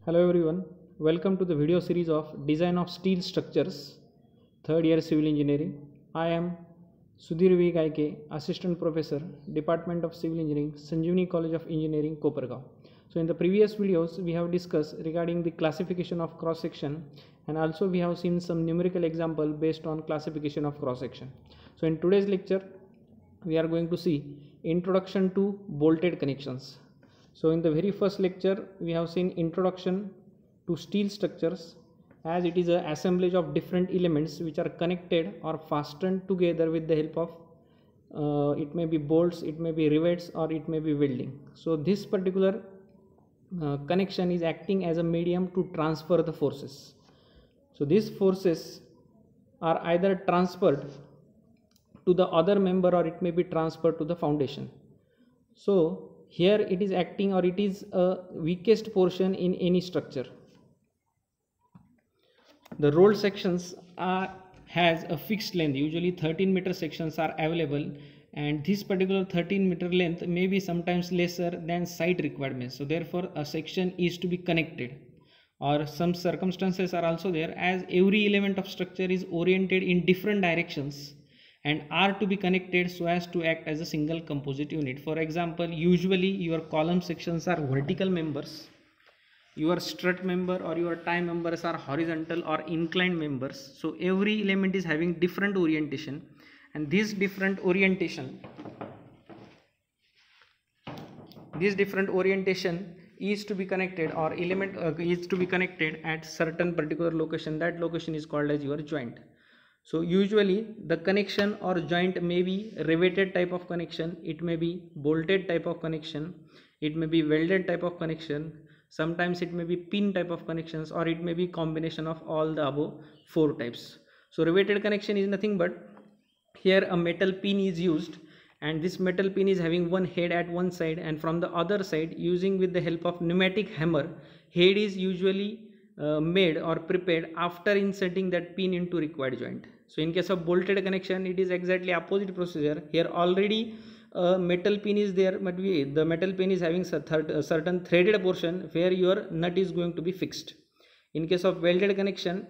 Hello everyone, welcome to the video series of Design of Steel Structures, third year Civil Engineering. I am Sudhir V. Gaike, Assistant Professor, Department of Civil Engineering, Sanjeevani College of Engineering, Kopargaon. So in the previous videos, we have discussed regarding the classification of cross-section, and also we have seen some numerical example based on classification of cross-section. So in today's lecture, we are going to see Introduction to Bolted Connections. So in the very first lecture, we have seen introduction to steel structures, as it is an assemblage of different elements which are connected or fastened together with the help of it may be bolts, it may be rivets, or it may be welding. So this particular connection is acting as a medium to transfer the forces. So these forces are either transferred to the other member or it may be transferred to the foundation. So here it is acting, or it is a weakest portion in any structure. The rolled sections has a fixed length, usually 13-meter sections are available, and this particular 13-meter length may be sometimes lesser than site requirements. So therefore a section is to be connected, or some circumstances are also there, as every element of structure is oriented in different directions and are to be connected so as to act as a single composite unit. For example, usually your column sections are vertical members, your strut member or your tie members are horizontal or inclined members. So every element is having different orientation, and this different orientation is to be connected, or element is to be connected at certain particular location. That location is called as your joint. So usually the connection or joint may be riveted type of connection, it may be bolted type of connection, it may be welded type of connection, sometimes it may be pin type of connections, or it may be combination of all the above four types. So riveted connection is nothing but here a metal pin is used, and this metal pin is having one head at one side, and from the other side, using with the help of pneumatic hammer, head is usually made or prepared after inserting that pin into required joint. So in case of bolted connection, it is exactly opposite procedure. Here already metal pin is there, but the metal pin is having a certain threaded portion where your nut is going to be fixed. In case of welded connection,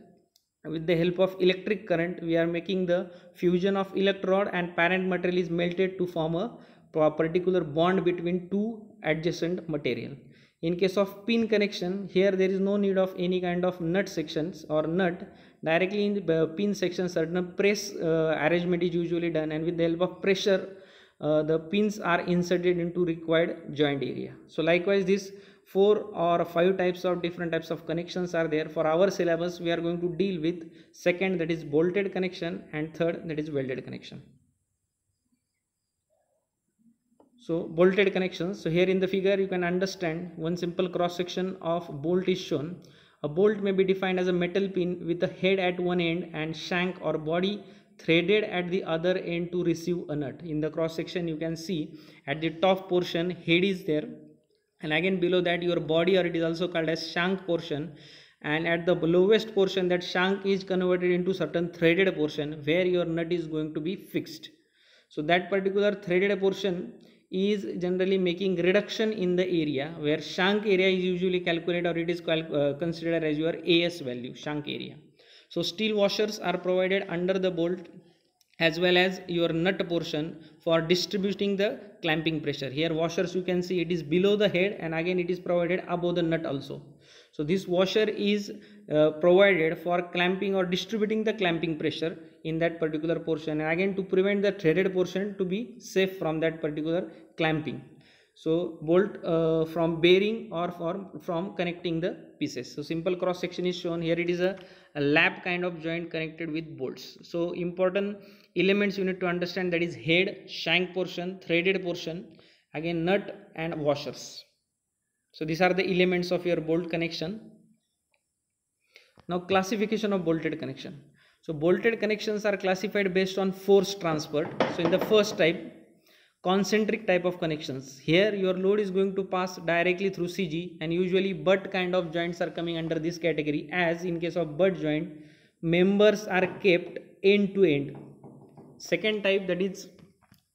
with the help of electric current, we are making the fusion of electrode, and parent material is melted to form a particular bond between two adjacent material. In case of pin connection, here there is no need of any kind of nut sections or nut. Directly in the pin section, certain press arrangement is usually done, and with the help of pressure, the pins are inserted into required joint area. So likewise, these 4 or 5 types of different types of connections are there. For our syllabus, we are going to deal with second, that is bolted connection, and third, that is welded connection. So bolted connections. So here in the figure you can understand one simple cross section of bolt is shown. A bolt may be defined as a metal pin with a head at one end and shank or body threaded at the other end to receive a nut. In the cross section you can see at the top portion head is there, and again below that your body, or it is also called as shank portion, and at the lowest portion that shank is converted into certain threaded portion where your nut is going to be fixed. So that particular threaded portion is generally making reduction in the area, where shank area is usually calculated, or it is considered as your AS value, shank area. So steel washers are provided under the bolt as well as your nut portion for distributing the clamping pressure. Here washers you can see it is below the head, and again it is provided above the nut also. So this washer is provided for clamping or distributing the clamping pressure in that particular portion, and again to prevent the threaded portion to be safe from that particular clamping. So bolt from bearing or from connecting the pieces. So simple cross section is shown here. It is a lap kind of joint connected with bolts. So important elements you need to understand, that is head, shank portion, threaded portion, again nut and washers. So these are the elements of your bolt connection. Now classification of bolted connection. So bolted connections are classified based on force transferred. So in the first type, concentric type of connections, here your load is going to pass directly through CG, and usually butt kind of joints are coming under this category, as in case of butt joint, members are kept end to end. Second type, that is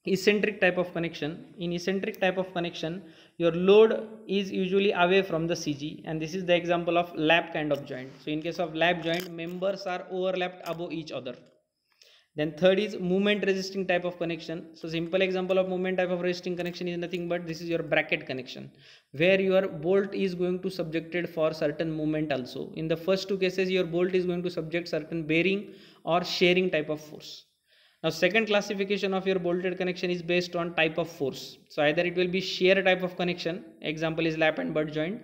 eccentric type of connection. In eccentric type of connection, your load is usually away from the CG, and this is the example of lap kind of joint. So in case of lap joint, members are overlapped above each other. Then third is movement resisting type of connection. So simple example of movement type of resisting connection is nothing but this is your bracket connection, where your bolt is going to subjected for certain movement also. In the first two cases, your bolt is going to subject certain bearing or shearing type of force. Now second classification of your bolted connection is based on type of force. So either it will be shear type of connection, example is lap and butt joint.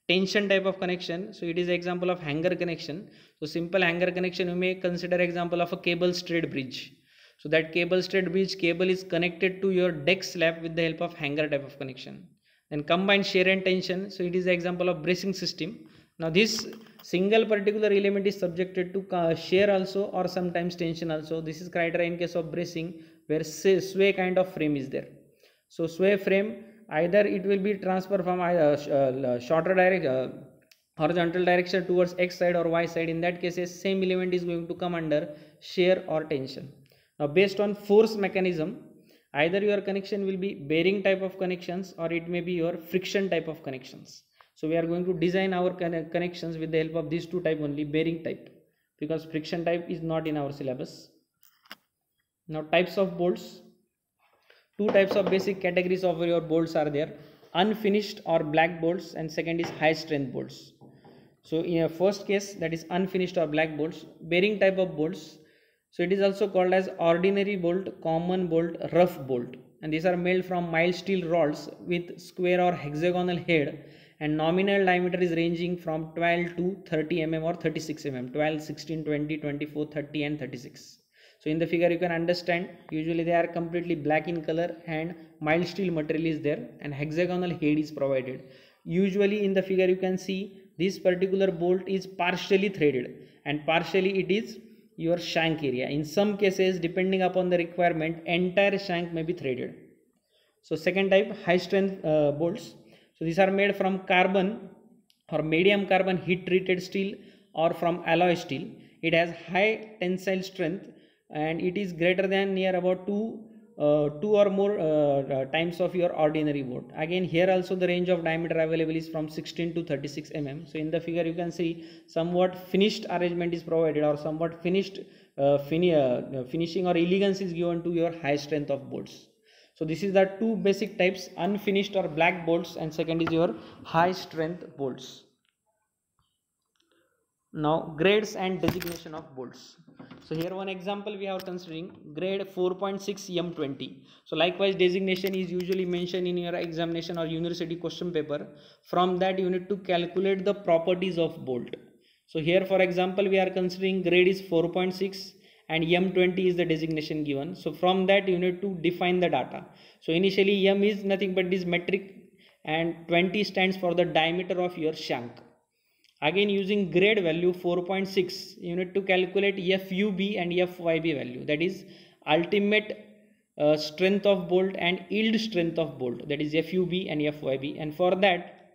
Tension type of connection, so it is example of hanger connection. So simple hanger connection, you may consider example of a cable straight bridge. So that cable straight bridge cable is connected to your deck slab with the help of hanger type of connection. Then combined shear and tension, so it is the example of bracing system. Now this single particular element is subjected to shear also or sometimes tension also. This is criteria in case of bracing, where sway kind of frame is there. So sway frame, either it will be transfer from shorter horizontal direction towards x side or y side. In that case, same element is going to come under shear or tension. Now based on force mechanism, either your connection will be bearing type of connections or it may be your friction type of connections. So we are going to design our connections with the help of these two type only, bearing type, because friction type is not in our syllabus. Now types of bolts. Two types of basic categories of your bolts are there: unfinished or black bolts, and second is high strength bolts. So in a first case, that is unfinished or black bolts, bearing type of bolts. So it is also called as ordinary bolt, common bolt, rough bolt, and these are made from mild steel rods with square or hexagonal head, and nominal diameter is ranging from 12 to 30 mm or 36 mm, 12, 16, 20, 24, 30 and 36. So in the figure you can understand, usually they are completely black in color and mild steel material is there and hexagonal head is provided. Usually in the figure you can see this particular bolt is partially threaded and partially it is your shank area. In some cases, depending upon the requirement, entire shank may be threaded. So second type, high strength bolts. So these are made from carbon or medium carbon heat treated steel or from alloy steel. It has high tensile strength and it is greater than near about two or more times of your ordinary bolt. Again here also the range of diameter available is from 16 to 36 mm. So in the figure you can see somewhat finished arrangement is provided or somewhat finished finishing or elegance is given to your high strength of bolts. So this is the two basic types, unfinished or black bolts, and second is your high strength bolts. Now grades and designation of bolts. So here one example we are considering, grade 4.6 M20. So likewise designation is usually mentioned in your examination or university question paper. From that you need to calculate the properties of bolt. So here for example we are considering grade is 4.6 and M20 is the designation given. So from that you need to define the data. So initially M is nothing but this metric and 20 stands for the diameter of your shank. Again using grade value 4.6 you need to calculate FUB and FYB value, that is ultimate strength of bolt and yield strength of bolt, that is FUB and FYB. And for that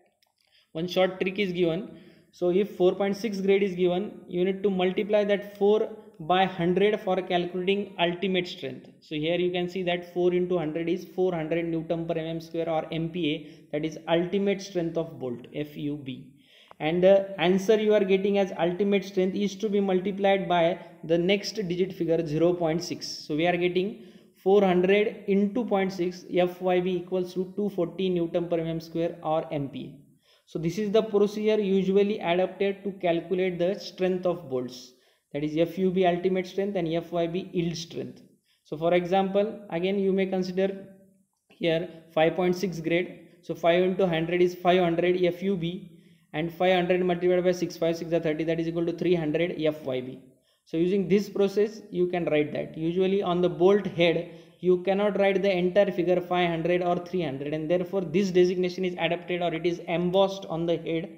one short trick is given. So if 4.6 grade is given, you need to multiply that 4 by 100 for calculating ultimate strength. So here you can see that 4 into 100 is 400 Newton per mm square or MPa, that is ultimate strength of bolt, FUB. And the answer you are getting as ultimate strength is to be multiplied by the next digit figure 0.6. So we are getting 400 into 0.6, FYB equals to 240 Newton per mm square or MPa. So this is the procedure usually adapted to calculate the strength of bolts, that is FUB ultimate strength and FYB yield strength. So for example, again you may consider here 5.6 grade. So 5 into 100 is 500 FUB and 500 multiplied by 6, 5, 6 are 30, that is equal to 300 FYB. So using this process you can write that. Usually on the bolt head you cannot write the entire figure 500 or 300, and therefore this designation is adapted or it is embossed on the head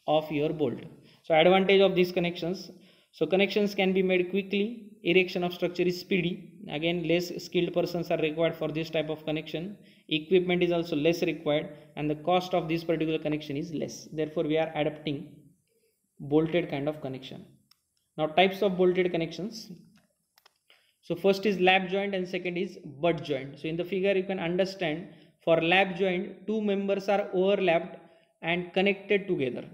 of your bolt. So advantage of these connections. So connections can be made quickly, erection of structure is speedy, again less skilled persons are required for this type of connection, equipment is also less required, and the cost of this particular connection is less. Therefore we are adapting bolted kind of connection. Now types of bolted connections. So first is lap joint and second is butt joint. So in the figure you can understand For lap joint, two members are overlapped and connected together.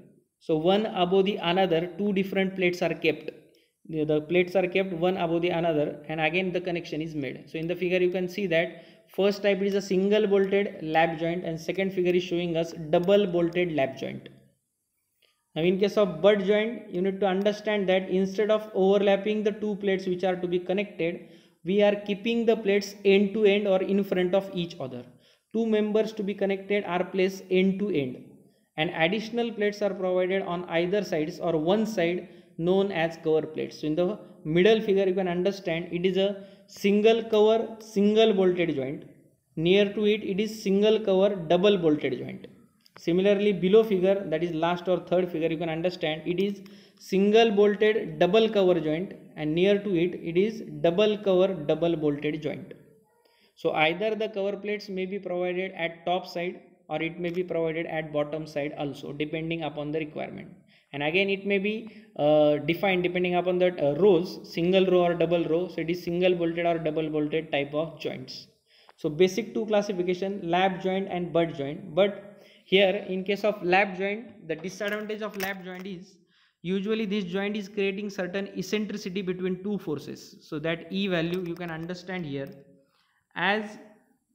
So one above the another, two different plates are kept. The plates are kept one above the another, and again the connection is made. So in the figure you can see that first type is a single bolted lap joint, and second figure is showing us double bolted lap joint. Now in case of butt joint, you need to understand that instead of overlapping the two plates which are to be connected, we are keeping the plates end to end or in front of each other. Two members to be connected are placed end to end, and additional plates are provided on either sides or one side known as cover plates. So in the middle figure you can understand it is a single cover single bolted joint. Near to it, it is single cover double bolted joint. Similarly, below figure, that is last or third figure, you can understand it is single bolted double cover joint, and near to it, it is double cover double bolted joint. So either the cover plates may be provided at top side or it may be provided at bottom side also, depending upon the requirement. And again it may be defined depending upon the rows, single row or double row. So it is single bolted or double bolted type of joints. So basic two classification, lap joint and butt joint. But here in case of lap joint, the disadvantage of lap joint is usually this joint is creating certain eccentricity between two forces. So that E value you can understand here, as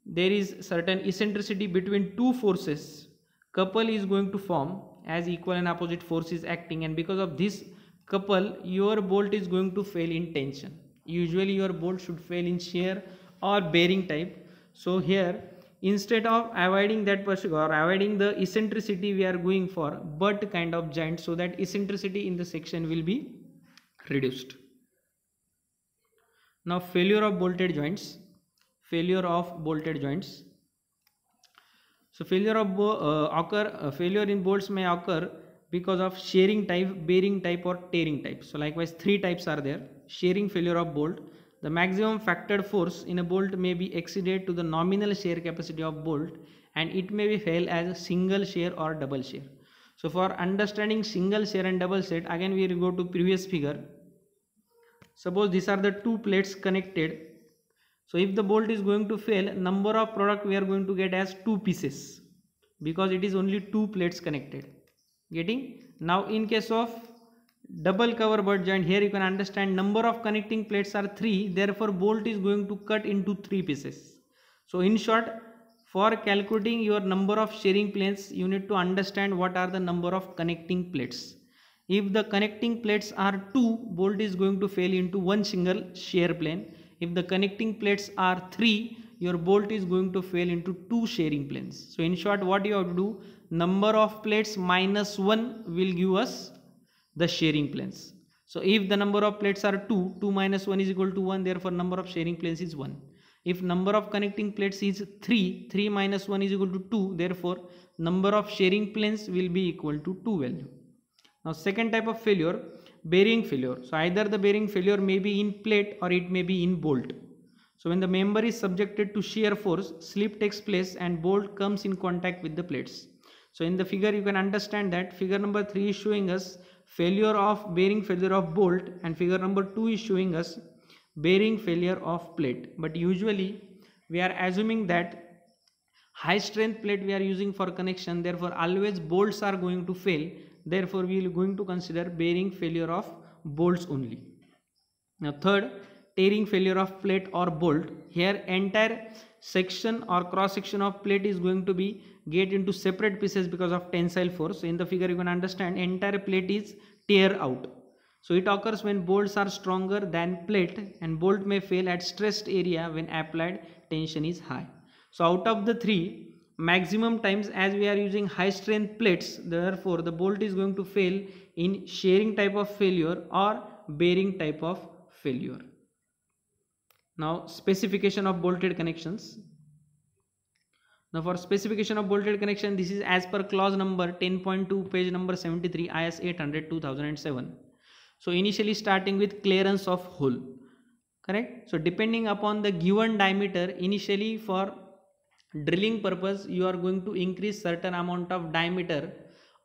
there is certain eccentricity between two forces, couple is going to form as equal and opposite force is acting, and because of this couple your bolt is going to fail in tension. Usually your bolt should fail in shear or bearing type. So here instead of avoiding that or avoiding the eccentricity, we are going for butt kind of joint, so that eccentricity in the section will be reduced. Now failure of bolted joints. Failure of bolted joints. So failure of failure in bolts may occur because of shearing type, bearing type or tearing type. So likewise three types are there. Shearing failure of bolt. The maximum factored force in a bolt may be exceeded to the nominal shear capacity of bolt, and it may be fail as single shear or double shear. So for understanding single shear and double shear, again we will go to previous figure. Suppose these are the two plates connected. So if the bolt is going to fail, number of product we are going to get as two pieces, because it is only two plates connected. Getting? Now in case of double cover butt joint, here you can understand number of connecting plates are 3, therefore bolt is going to cut into 3 pieces. So in short, for calculating your number of shearing planes, you need to understand what are the number of connecting plates. If the connecting plates are 2, bolt is going to fail into one single shear plane. If the connecting plates are 3, your bolt is going to fail into 2 shearing planes. So in short, what you have to do, number of plates minus 1 will give us the shearing planes. So if the number of plates are 2, 2 minus 1 is equal to 1, therefore number of shearing planes is 1. If number of connecting plates is 3, 3 minus 1 is equal to 2, therefore number of shearing planes will be equal to 2 value. Now second type of failure, bearing failure. So either the bearing failure may be in plate or it may be in bolt. So when the member is subjected to shear force, slip takes place and bolt comes in contact with the plates. So in the figure you can understand that figure number 3 is showing us failure of bearing failure of bolt, and figure number 2 is showing us bearing failure of plate. But usually we are assuming that high strength plate we are using for connection, therefore always bolts are going to fail. Therefore we are going to consider bearing failure of bolts only. Now third, tearing failure of plate or bolt. Here entire section or cross section of plate is going to be get into separate pieces because of tensile force. So in the figure you can understand entire plate is tear out. So it occurs when bolts are stronger than plate, and bolt may fail at stressed area when applied tension is high. So out of the three, maximum times as we are using high strength plates, therefore the bolt is going to fail in shearing type of failure or bearing type of failure. Now specification of bolted connections. Now for specification of bolted connection, this is as per clause number 10.2 page number 73 IS 800 2007. So initially starting with clearance of hole, correct? So depending upon the given diameter, initially for drilling purpose you are going to increase certain amount of diameter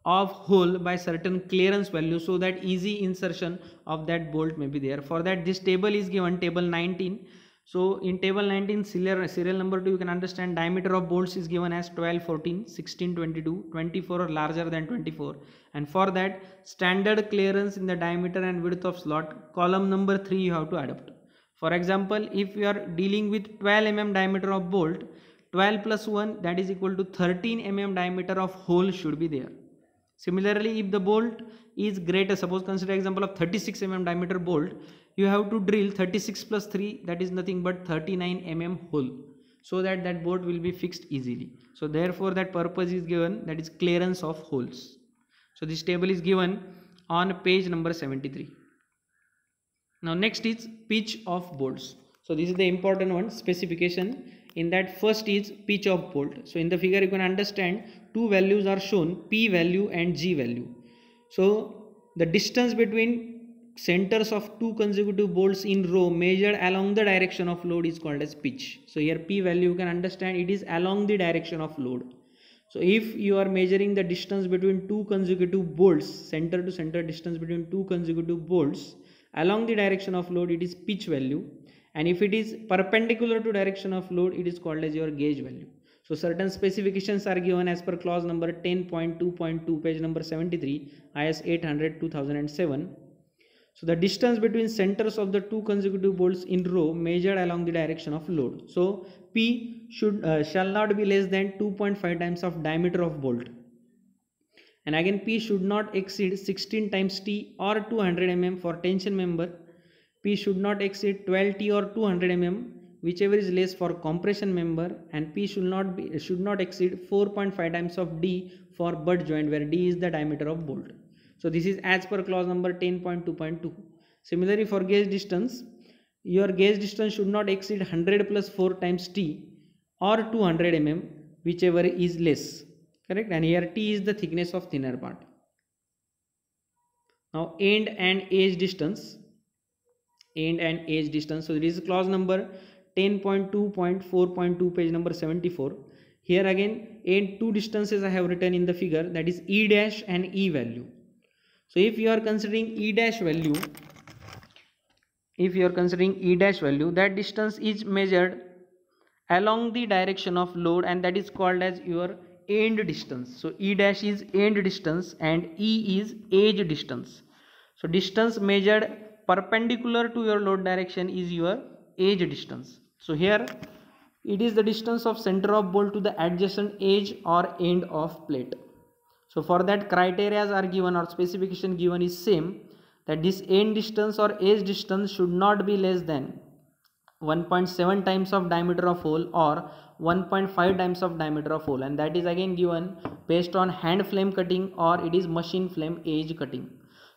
of hole by certain clearance value, so that easy insertion of that bolt may be there. For that this table is given, table 19. So in table 19 serial number 2, you can understand diameter of bolts is given as 12, 14, 16, 22, 24 or larger than 24, and for that standard clearance in the diameter and width of slot, column number 3 you have to adopt. For example, if you are dealing with 12 mm diameter of bolt, 12 plus 1, that is equal to 13 mm diameter of hole should be there. Similarly, if the bolt is greater, suppose consider example of 36 mm diameter bolt, you have to drill 36 plus 3, that is nothing but 39 mm hole, so that that bolt will be fixed easily. So therefore that purpose is given, that is clearance of holes. So this table is given on page number 73. Now next is pitch of bolts. So this is the important one, specification. In that first is pitch of bolt. So in the figure you can understand two values are shown, P value and G value. So the distance between centers of two consecutive bolts in row measured along the direction of load is called as pitch. So here P value you can understand it is along the direction of load. So if you are measuring the distance between two consecutive bolts, center to center distance between two consecutive bolts along the direction of load, it is pitch value. And if it is perpendicular to direction of load, it is called as your gauge value. So certain specifications are given as per clause number 10.2.2, page number 73, IS 800 2007. So the distance between centers of the two consecutive bolts in row measured along the direction of load. So P shall not be less than 2.5 times of diameter of bolt. And again P should not exceed 16 times T or 200 mm for tension member. P should not exceed 12 T or 200 mm, whichever is less for compression member, and P should not exceed 4.5 times of D for butt joint, where D is the diameter of bolt. So this is as per clause number 10.2.2. Similarly, for gauge distance, your gauge distance should not exceed 100 plus 4 times T or 200 mm, whichever is less. Correct? And here T is the thickness of thinner part. Now end and edge distance. End and edge distance. So this is clause number 10.2.4.2, page number 74. Here again end two distances I have written in the figure, that is E dash and E value. So if you are considering E dash value, that distance is measured along the direction of load, and that is called as your end distance. So E dash is end distance and E is edge distance. So distance measured perpendicular to your load direction is your edge distance. So here it is the distance of center of bolt to the adjacent edge or end of plate. So for that criteria are given or specification given is same, that this end distance or edge distance should not be less than 1.7 times of diameter of hole or 1.5 times of diameter of hole, and that is again given based on hand flame cutting or it is machine flame edge cutting.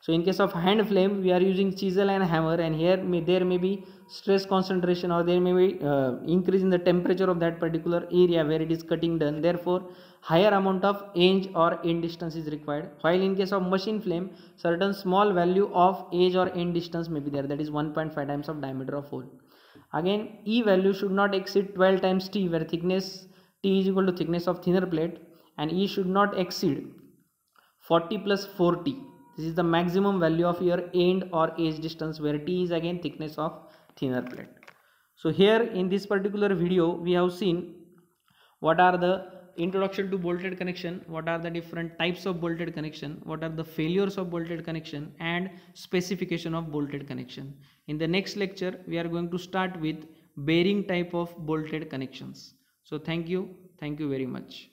So in case of hand flame, we are using chisel and hammer, and here there may be stress concentration or there may be increase in the temperature of that particular area where it is cutting done. Therefore, higher amount of edge or end distance is required. While in case of machine flame, certain small value of edge or end distance may be there, that is 1.5 times of diameter of hole. Again, E value should not exceed 12 times T, where thickness T is equal to thickness of thinner plate, and E should not exceed 40 plus 4T. This is the maximum value of your end or edge distance, where T is again thickness of thinner plate. So here in this particular video we have seen what are the introduction to bolted connection, what are the different types of bolted connection, what are the failures of bolted connection, and specification of bolted connection. In the next lecture we are going to start with bearing type of bolted connections. So thank you very much.